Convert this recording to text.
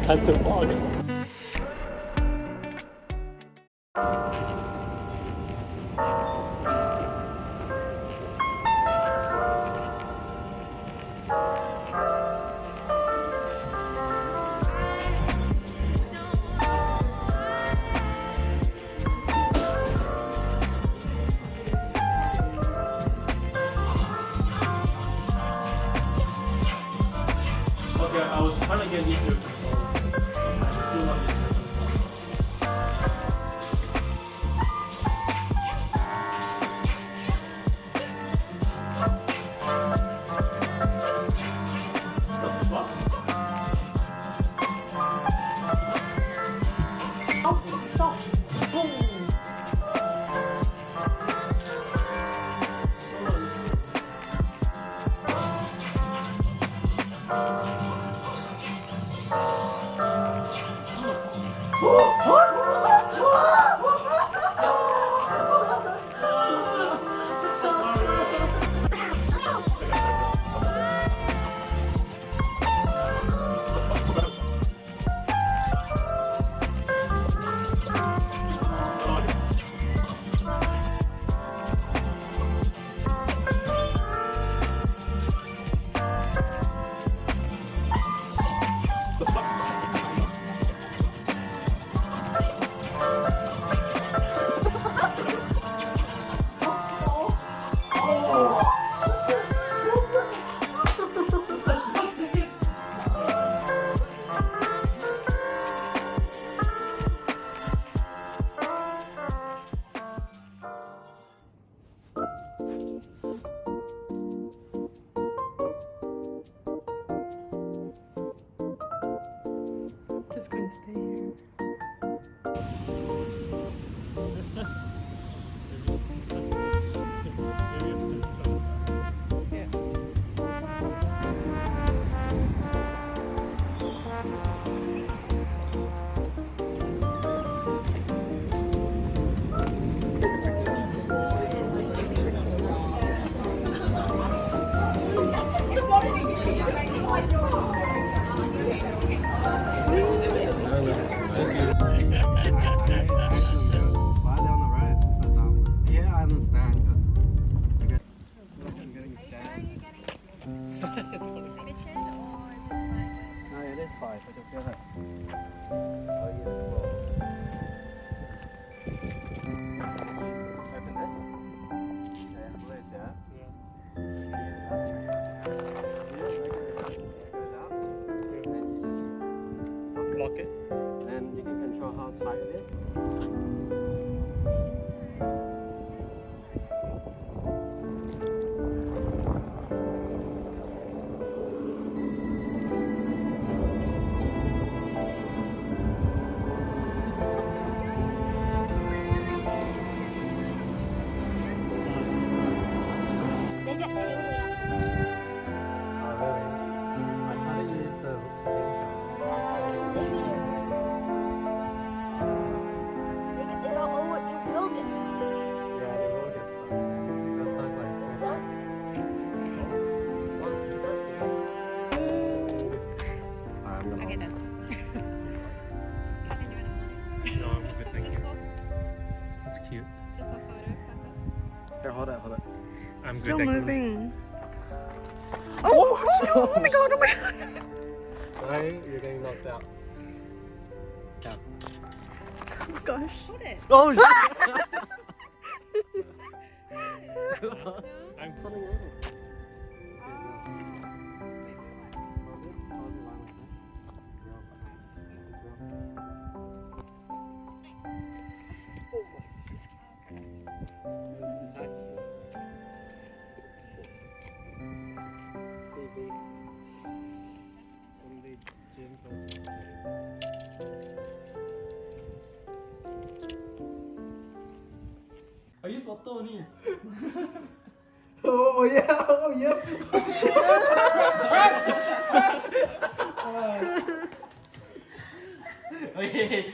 Time to vlog. Okay, I was trying to get used to it. I'm still not used to it. The fuck? Stop! Stop! Boom! Just gonna stay here. Yes. Why are they on the road? It's so dumb. Yeah, I understand. Just I'm getting scared. No, it is 5. I can feel it. Oh, yeah, it's 4. Open this. Okay, it's loose, yeah? Lock it. And you can control how tight it is. Oh, really? I try to use the yeah, they will get stuck. They'll stuck like I'm gonna Okay, done. No, I'm good, thank you. That's cute. Just for photo. Here, hold it, hold it. I'm Still good, thank you. moving. Oh, oh my god, oh my god. No, you're getting knocked out. Yeah. Oh gosh. Hold it. Oh shit! I'm Something wrong. I use water only. Oh yeah! Oh yes! Okay,